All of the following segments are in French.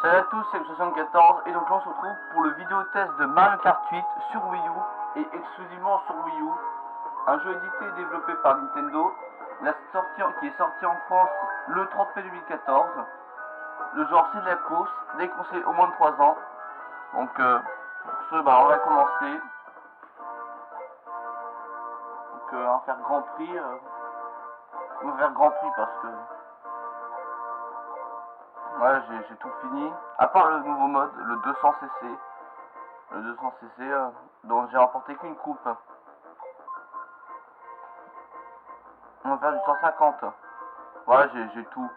Salut à tous, c'est le 74 et donc là on se retrouve pour le vidéo test de Mario Kart 8 sur Wii U et exclusivement sur Wii U. Un jeu édité et développé par Nintendo, qui est sorti en France le 30 mai 2014. Le genre c'est de la course, déconseillé au moins de 3 ans. Donc pour ce, on va commencer. Donc on va faire Grand Prix. On va faire Grand Prix parce que ouais, j'ai tout fini. À part le nouveau mode, le 200cc. Le 200cc dont j'ai remporté qu'une coupe. On va faire du 150. Voilà, j'ai tout.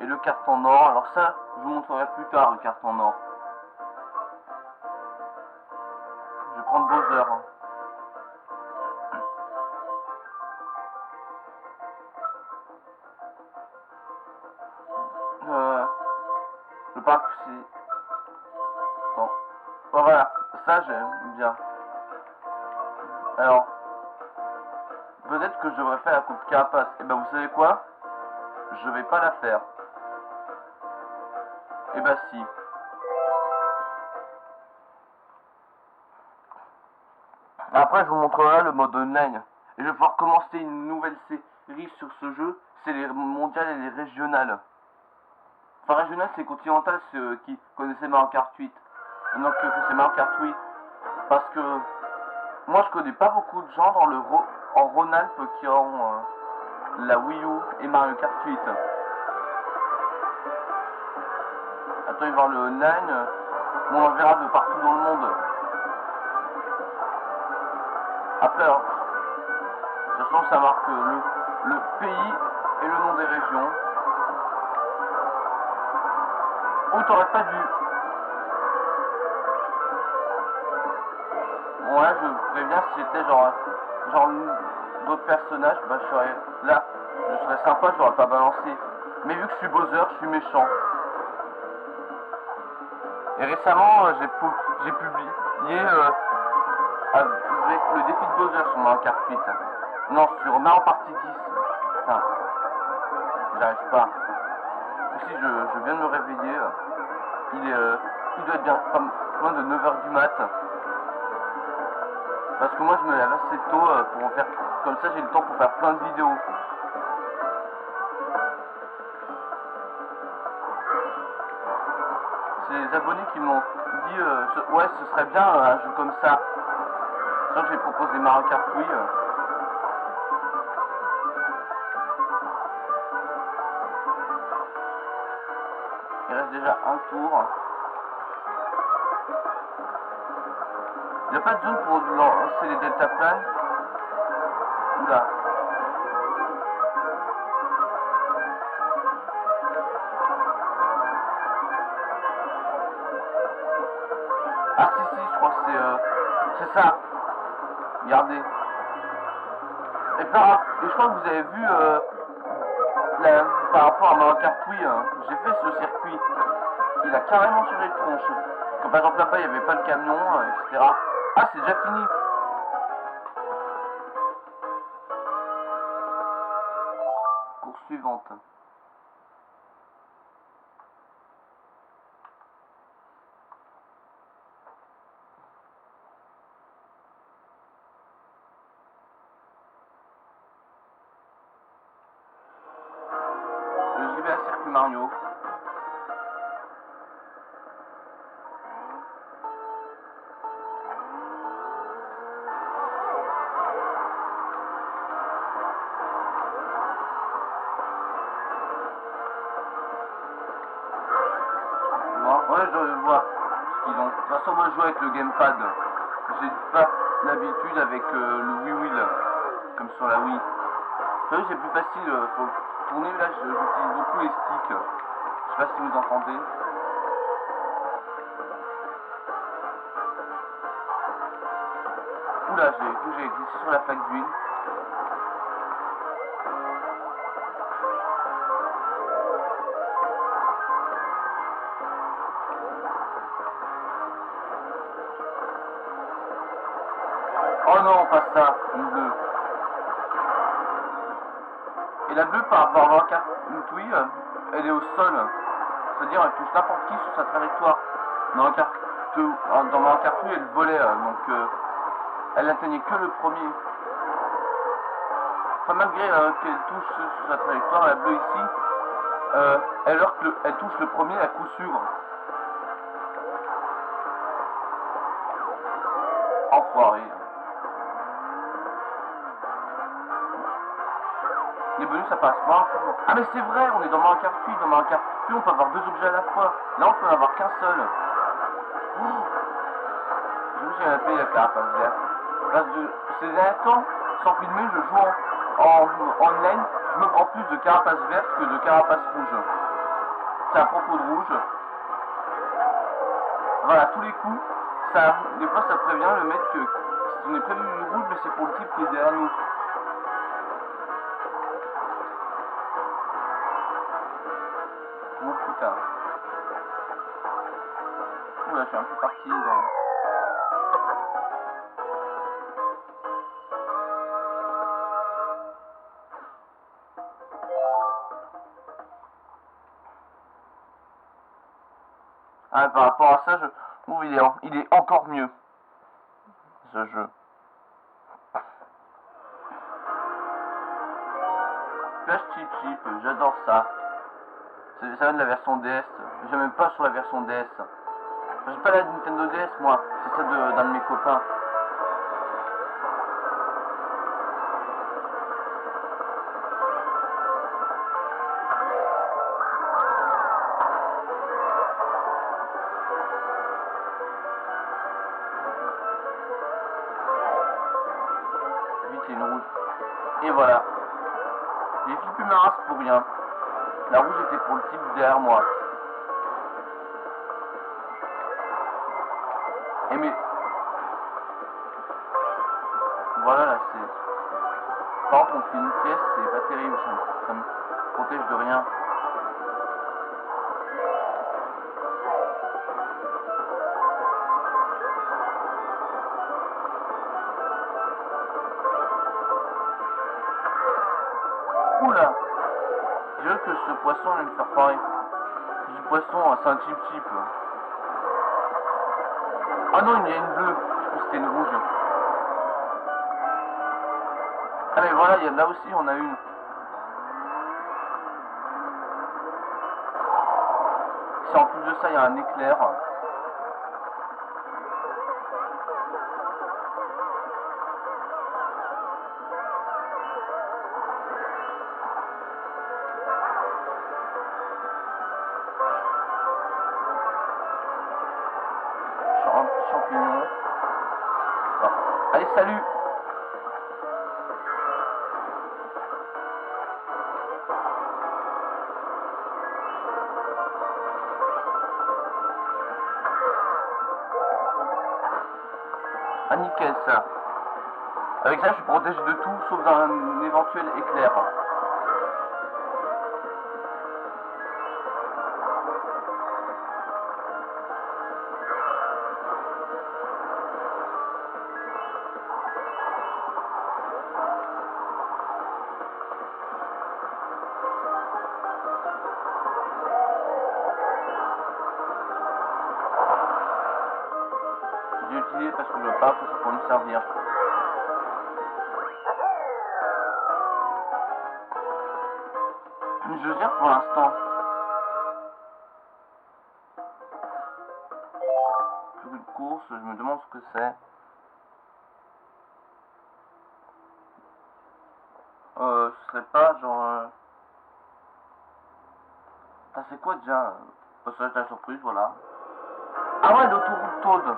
Et le carton or, alors ça, je vous montrerai plus tard le carton or. Je vais prendre Bowser. Le parc, c'est... Attends. Oh, voilà, ça j'aime bien. Alors, peut-être que je devrais faire la coupe carapace. Et ben vous savez quoi? Je vais pas la faire. Et ben si. Après je vous montrerai le mode online. Et je vais pouvoir commencer une nouvelle série sur ce jeu. C'est les mondiales et les régionales. Enfin régional c'est continental, ceux qui connaissaient Mario Kart 8. Donc c'est Mario Kart 8. Parce que moi je connais pas beaucoup de gens dans en Rhône-Alpes qui ont la Wii U et Mario Kart 8. Attends, voir le online, on en verra de partout dans le monde. Après, alors, de toute façon ça marque le pays et le nom des régions. Oh, t'aurais pas dû. Ouais, je préviens, si j'étais genre d'autres personnages, je serais là, je serais sympa, j'aurais pas balancé. Mais vu que je suis Bowser, je suis méchant. Et récemment, j'ai publié avec le défi de Bowser sur Mario Kart 8. Non, sur Mario Party 10. Putain, j'arrive pas. Aussi, je viens de me réveiller. Il doit être bien pas loin de 9h du mat. Parce que moi je me lève assez tôt pour en faire. Comme ça j'ai le temps pour faire plein de vidéos. C'est les abonnés qui m'ont dit ouais ce serait bien un jeu comme ça. Sauf que j'ai proposé Mario Kart Wii. Il reste déjà un tour. Il n'y a pas de zone pour lancer les deltaplanes. Oula. Ah si, je crois que c'est ça. Regardez. Et je crois que vous avez vu par rapport à Mario Kart Wii, j'ai fait ce circuit. Il a carrément changé de tronche. Comme par exemple là-bas il n'y avait pas le camion, etc. Ah, c'est déjà fini. Course suivante. Le JBA Circuit Mario. Ouais, je vois ce qu'ils ont. De toute façon, moi je joue avec le gamepad. J'ai pas l'habitude avec le Wii Wheel, comme sur la Wii. Vous savez, c'est plus facile, faut tourner. Là, j'utilise beaucoup les sticks. Je sais pas si vous entendez. Oula, j'ai glissé sur la flaque d'huile. Oh non, pas ça, une bleue. Et la bleue par rapport à Mario Kart Wii, elle est au sol. C'est-à-dire elle touche n'importe qui sur sa trajectoire. Dans Mario Kart 8, elle volait, donc elle atteignait que le premier. Enfin, malgré qu'elle touche sur sa trajectoire, la bleue ici, alors qu'elle touche le premier à coup sûr. Enfoiré. Les bonus ça passe moins. Ah mais c'est vrai, on est dans Mario Kart 8, dans Mario Kart 8 on peut avoir deux objets à la fois. Là on peut en avoir qu'un seul. Oh, je me suis appelé la carapace verte. Ces derniers temps, sans filmer, je joue en online, je me prends plus de carapace verte que de carapace rouge. C'est à propos de rouge. Voilà, tous les coups, des fois ça prévient le mec que on est prévu une rouge, mais c'est pour le type qui est derrière nous. Oh putain. Oula, je suis un peu parti dans... Ah, par rapport à ça, je trouve il est encore mieux, ce jeu. Flash Chip Chip, j'adore ça. Ça vient de la version DS. J'aime même pas sur la version DS. J'ai pas la Nintendo DS moi, c'est ça d'un de mes copains. Vite, il y a une rouge. Et voilà. J'ai flippé ma race pour rien. La rouge était pour le type derrière moi. Et mais... Voilà, là, c'est... Par contre, on fait une pièce, c'est pas terrible, ça me protège de rien. Oula! Je veux que ce poisson allait me faire foirer. Ce poisson, c'est un chip. Ah non, il y a une bleue. Je crois que c'était une rouge. Ah mais voilà, là aussi on a une. Si en plus de ça il y a un éclair. Champignon. Bon. Allez, salut! Ah nickel ça. Avec ça je suis protégé de tout sauf d'un éventuel éclair. J'ai utilisé parce que je veux pas que ça pour me servir. Je gère pour l'instant. Plus de course, je me demande ce que c'est. Je sais pas, genre... Ça c'est quoi déjà? Passage de la surprise, voilà. Ah ouais, l'autoroute Toad.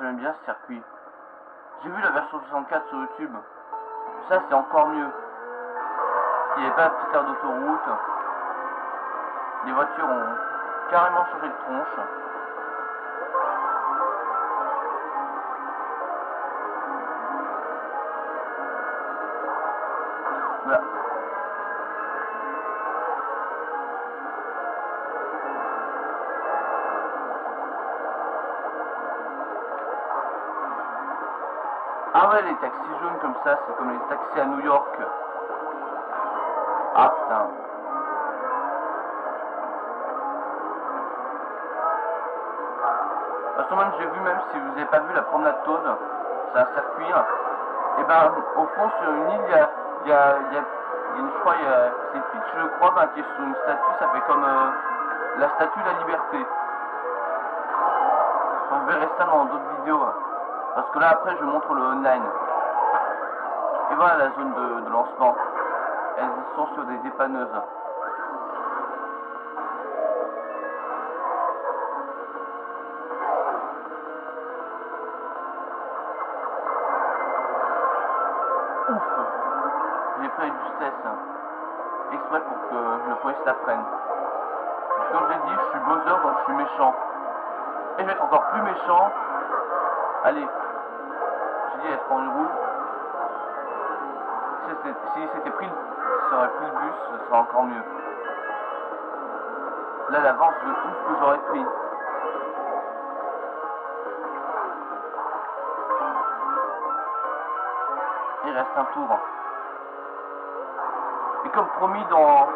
J'aime bien ce circuit. J'ai vu la version 64 sur YouTube. Ça c'est encore mieux. Il n'y avait pas la petite aire d'autoroute. Les voitures ont carrément changé de tronche. Voilà. Ah ouais, les taxis jaunes comme ça, c'est comme les taxis à New York. Ah putain. Façon, j'ai vu, même si vous n'avez pas vu la promenade Toad, c'est un circuit. Et ben, au fond, sur une île, il y a une, je crois, c'est Peach, je crois, ben, qui est sur une statue, ça fait comme la statue de la liberté. Vous verrez ça dans d'autres vidéos. Parce que là, après, je montre le online. Et voilà la zone de lancement. Elles sont sur des dépanneuses. Ouf! J'ai fait une justesse. Exprès pour que le police l'apprenne. Comme j'ai dit, je suis Bowser, donc je suis méchant. Et je vais être encore plus méchant. Allez. J'ai dit, elle se prend une roue. Si c'était pris, ça aurait pris le bus, ce serait encore mieux. Là, l'avance de ouf que j'aurais pris. Il reste un tour. Et comme promis dans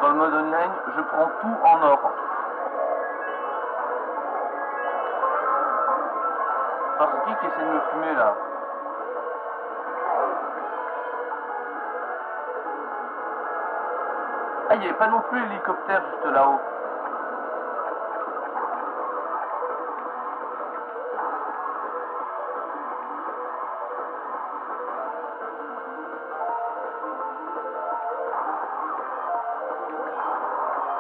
le mode online, je prends tout en or. Enfin, c'est qui essaie de me fumer là? Ah, il n'y avait pas non plus l'hélicoptère juste là-haut.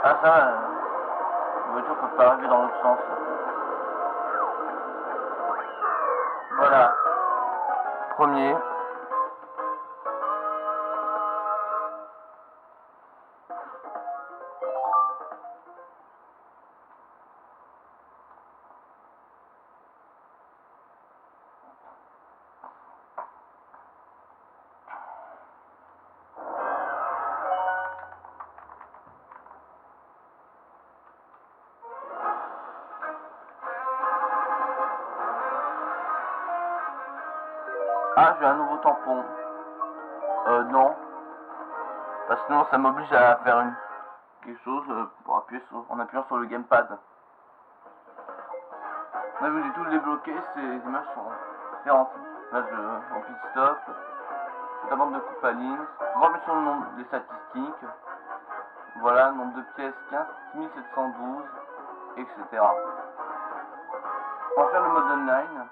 Ah ça va, la voiture peut pas arriver dans l'autre sens. Voilà. Premier. Ah, j'ai un nouveau tampon. Non. Parce que sinon, ça m'oblige à faire quelque chose pour appuyer en appuyant sur le gamepad. Là, vu que j'ai tout débloqué, ces images sont différentes. Là, en pit stop, la bande de coupe à ligne. On va mettre sur le nombre des statistiques. Voilà, nombre de pièces 15 712, etc. On va faire le mode online.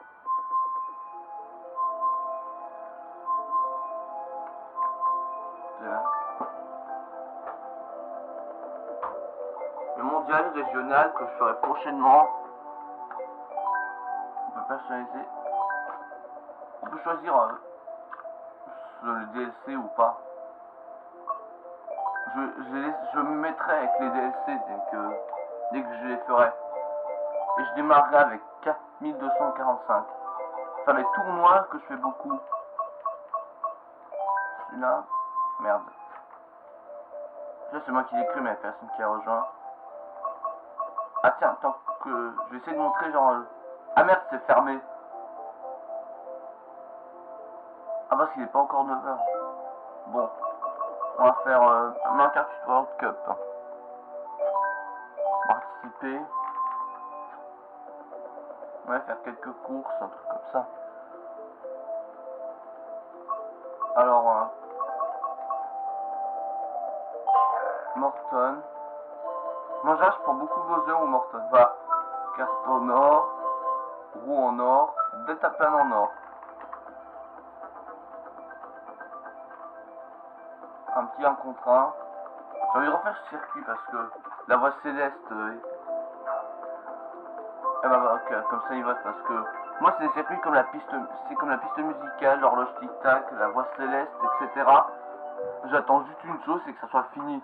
Le mondial régional que je ferai prochainement. On peut personnaliser. On peut choisir le DLC ou pas. Je me mettrai avec les DLC dès que je les ferai. Et je démarrerai avec 4245. Enfin les tournois que je fais beaucoup. Celui-là, merde. Là c'est moi qui l'ai écrit mais il n'y a personne qui a rejoint. Ah tiens, tant que je vais essayer de montrer genre... Ah merde, c'est fermé. Ah parce qu'il n'est pas encore 9h. Bon, on va faire Minecraft World Cup. Participer. On va faire quelques courses, un truc comme ça. Alors, Morton. Moi, je prends beaucoup Bowser ou Morton. Voilà. Carte en or, roue en or, deltaplane en or. Un petit 1 contre 1. J'ai envie de refaire ce circuit parce que la voie céleste. Eh ben, ok, comme ça il vote parce que moi c'est des circuits comme la piste, c'est comme la piste musicale, l'horloge tic-tac, la voie céleste, etc. J'attends juste une chose, c'est que ça soit fini.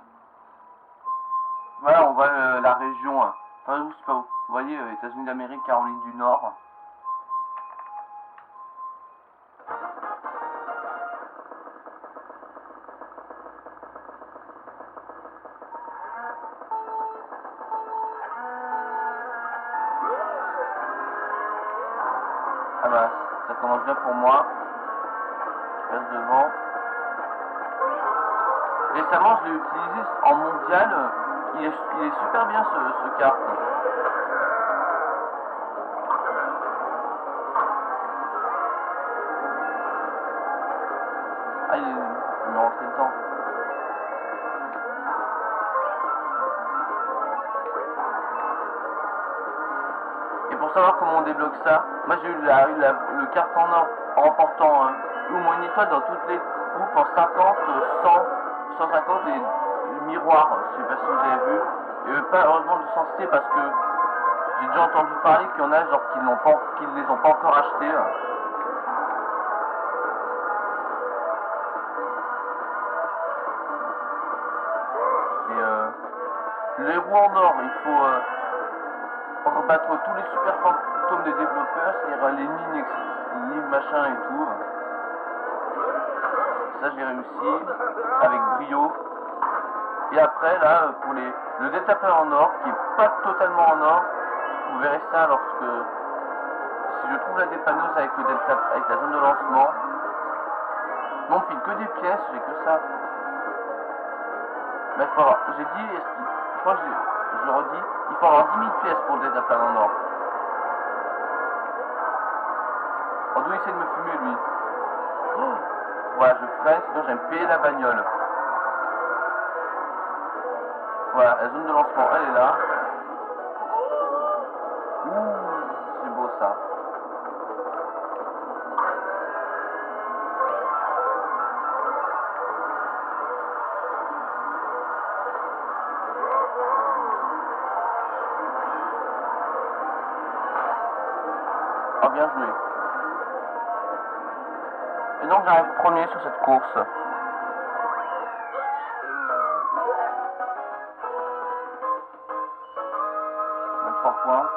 Voilà, on voit la région. Enfin, où c'est pas où. Vous voyez, États-Unis d'Amérique, Caroline du Nord. Ah bah, ça commence bien pour moi. Je passe devant. Récemment, je l'ai utilisé en mondial. Il est super bien ce kart. pour savoir comment on débloque ça, moi j'ai eu le carte en or en remportant au moins une étoile dans toutes les groupes en 50, 100, 150 et miroirs, je sais pas si vous avez vu. Et pas heureusement de censité parce que j'ai déjà entendu parler qu'il y en a genre qui ne les ont pas encore achetés. Et les roues en or, il faut rebattre tous les super fantômes des développeurs, c'est-à-dire les lignes machin et tout. Ça j'ai réussi avec brio. Et après là pour le deltaplan en or qui est pas totalement en or, vous verrez ça lorsque si je trouve la dépanneuse avec avec la zone de lancement. Non, on file que des pièces, j'ai que ça. Mais j'ai dit, je crois que je redis, il faut avoir 10 000 pièces pour le deltaplan en or. Andrew essaie de me fumer lui. Oh, voilà, je freine, sinon j'aime payer la bagnole. Voilà, la zone de lancement, elle est là. Ouh, c'est beau ça. Ah, bien joué. Et donc j'arrive premier sur cette course. 23 points.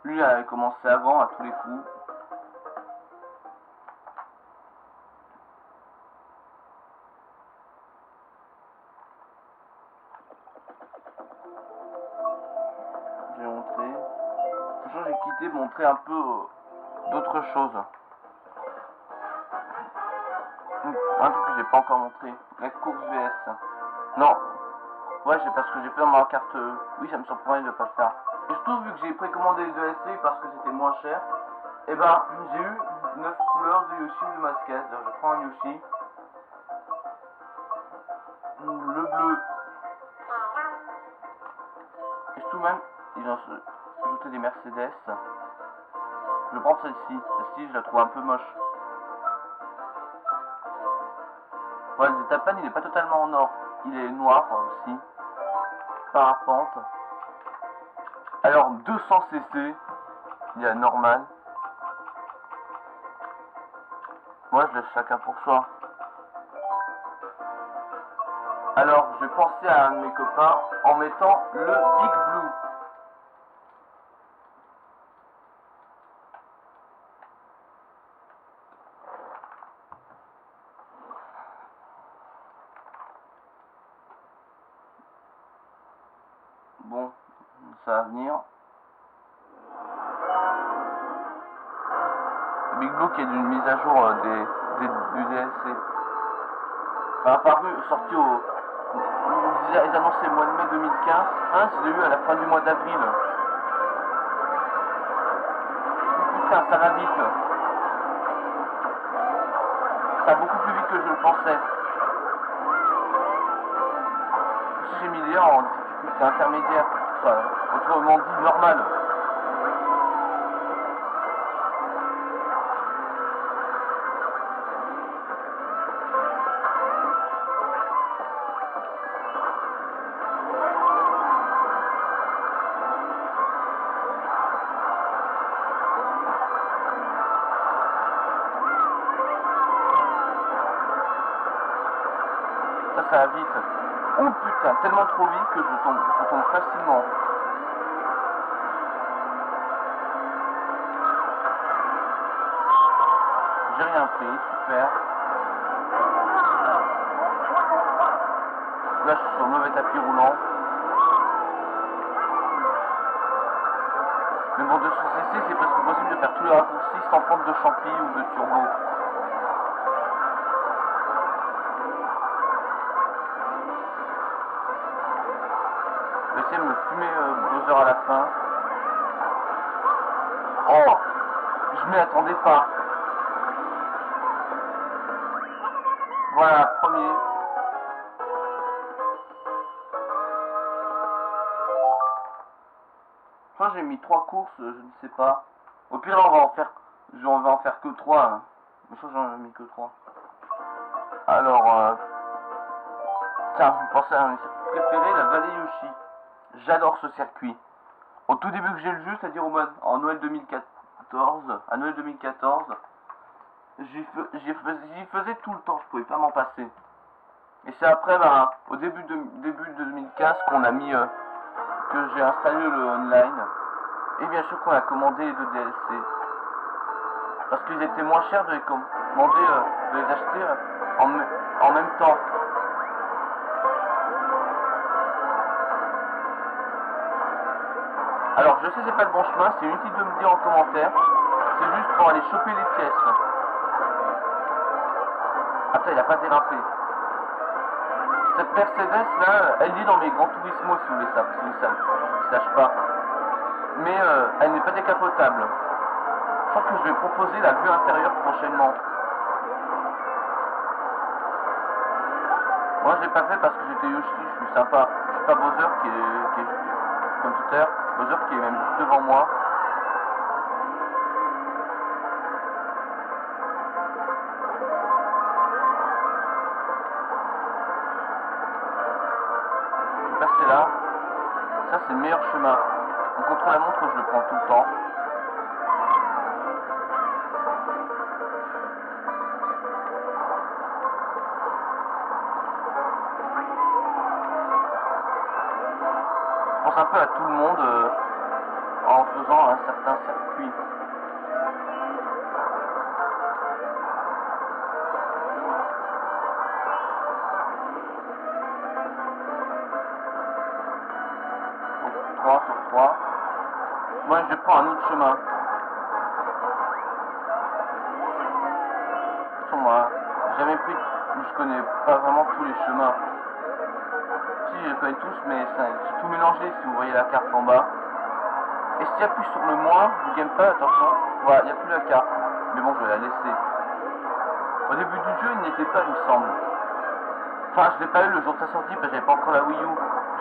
Lui avait commencé avant à tous les coups. J'ai montré. Franchement j'ai quitté montrer un peu d'autres choses. Un truc que j'ai pas encore montré. La course VS. Non. Ouais, c'est parce que j'ai fait dans ma carte. Oui, ça me surprend de ne pas le faire. Et surtout, vu que j'ai précommandé les DLC parce que c'était moins cher, et ben j'ai eu 9 couleurs de Yoshi de Masquez. Donc je prends un Yoshi. Le bleu. Et surtout même, ils ont ajouté des Mercedes. Je prends celle-ci. Celle-ci, je la trouve un peu moche. Voilà, le Tapan, il est pas totalement en or. Il est noir aussi. Parapente. Alors 200 cc, il y a normal. Moi je laisse chacun pour soi. Alors je vais penser à un de mes copains en mettant le Big Blue. Bon, ça va venir. Le Big Blue qui est d'une mise à jour du DLC. Enfin, apparu, sorti au... Ils annonçaient le mois de mai 2015. Hein, je l'ai eu à la fin du mois d'avril. Putain, ça va vite. Ça va beaucoup plus vite que je le pensais. Si j'ai mis les en difficulté intermédiaire, enfin, autrement dit normal. Ça va vite. Oh putain, tellement trop vite que je tombe facilement. J'ai rien pris, super. Là je suis sur le mauvais tapis roulant. Mais bon, de ce CC, c'est presque possible de faire tous les raccourcis sans prendre de champi ou de turbo. Je vais essayer de me fumer Bowser à la fin. Oh, je m'y attendais pas. Voilà, premier. crois que j'ai mis 3 courses, je ne sais pas. Au pire, là, on va en faire que 3. Hein. Mais je crois que j'en ai mis que 3. Alors, tiens, vous pensez à un circuit préféré, la Vallée Yoshi. J'adore ce circuit. Au tout début que j'ai le jeu, c'est-à-dire en Noël 2014, à Noël 2014, j'y faisais tout le temps, je pouvais pas m'en passer. Et c'est après, au début de 2015 qu'on a mis, que j'ai installé le online. Et bien sûr qu'on a commandé les 2 DLC. Parce qu'ils étaient moins chers de les commander, de les acheter en même temps. Alors je sais c'est pas le bon chemin, c'est inutile de me dire en commentaire. C'est juste pour aller choper les pièces. Attends, il a pas dérapé. Cette Mercedes là, elle est dans mes Gran Turismo si vous voulez ça, si vous savez, pour ceux qui ne sachent pas. Mais elle n'est pas décapotable. Je crois que je vais proposer la vue intérieure prochainement. Moi je l'ai pas fait parce que j'étais Yoshi, je suis sympa. Je suis pas Bowser qui est comme tout à l'heure. Bowser qui est même juste devant moi. Je vais passer là. Ça c'est le meilleur chemin. Donc contre la montre je le prends tout le temps. Je pense un peu à tout le monde en faisant un certain circuit. Donc 3 sur 3. Moi je prends un autre chemin. Moi, jamais pris, je connais pas vraiment tous les chemins. Si je les connais tous, mais c'est tout mélangé si vous voyez la carte en bas. Et si tu appuies sur le moins du gamepad, attention, voilà, il n'y a plus la carte. Mais bon, je vais la laisser. Au début du jeu, il n'y était pas, il me semble. Enfin, je l'ai pas eu le jour de sa sortie parce que j'avais pas encore la Wii U.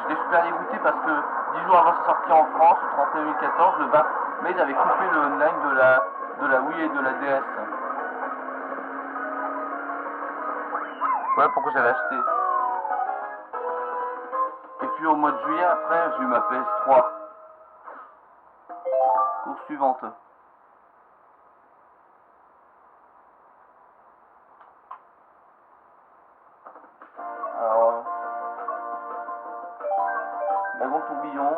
J'étais super dégoûté parce que 10 jours avant sa sortie en France, le 30 mai 2014, le 20 mai, ils avaient coupé le online de la Wii et de la DS. Voilà pourquoi j'avais acheté. Et puis au mois de juillet, après, j'ai eu ma PS3. Course suivante. Alors, wagon tourbillon.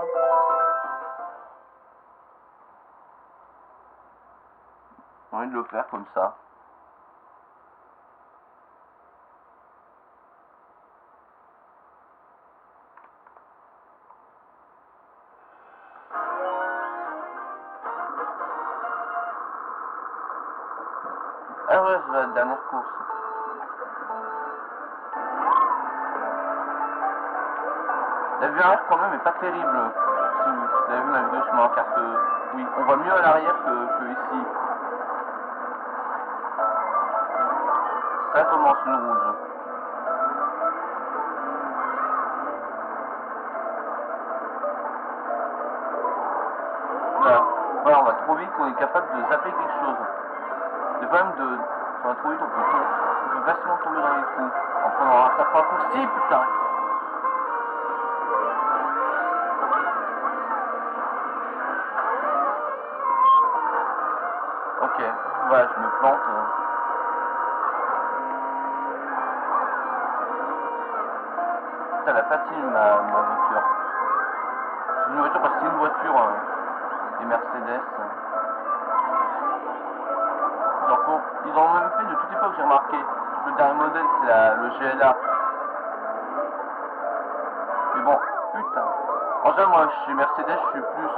J'ai envie de le faire comme ça. Ah ouais, c'est la dernière course. La vue arrière quand même est pas terrible. Si vous avez vu ma vidéo sur ma carte, oui, on voit mieux à l'arrière que ici. Ça commence le rouge. Voilà, on va trop vite qu'on est capable de zapper quelque chose. Des fois même on va trop vite, on peut facilement tomber dans les trous en prenant un certain raccourci, putain. Ok, voilà, je me plante. Putain, la patine ma voiture. C'est une voiture parce que c'est une voiture, les Mercedes. Ils en ont même fait de toute époque, j'ai remarqué. Le dernier modèle, c'est le GLA. Mais bon, putain. En général, moi, chez Mercedes, je suis plus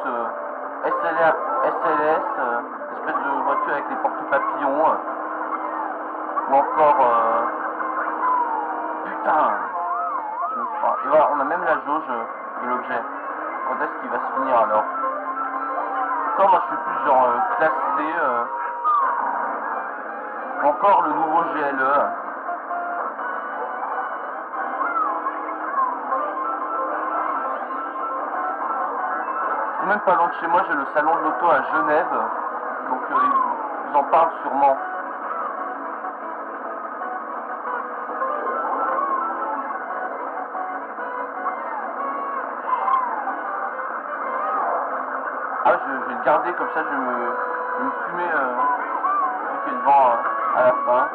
SLS, espèce de voiture avec les porte-papillons. Ou encore... putain. Je me crois. Et voilà, on a même la jauge de l'objet. Quand est-ce qu'il va se finir alors? Quand moi, je suis plus genre classé... encore le nouveau GLE. même pas loin de chez moi, j'ai le salon de l'auto à Genève. Donc ils en parlent sûrement. Ah, je vais le garder comme ça, je vais me fumer ce qui est devant à la fin.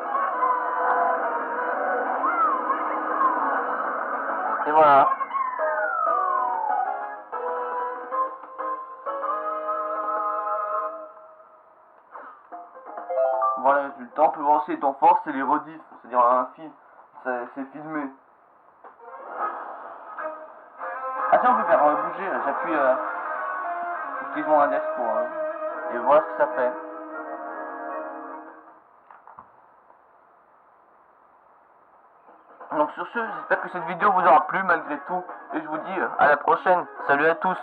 Et voilà. Voilà les résultats. On peut voir aussi les temps forts, c'est les rediffs, c'est-à-dire un film, c'est filmé. Ah tiens, on peut faire bouger, j'appuie, j'utilise mon index pour... et voilà ce que ça fait. Donc sur ce, j'espère que cette vidéo vous aura plu malgré tout, et je vous dis à la prochaine. Salut à tous.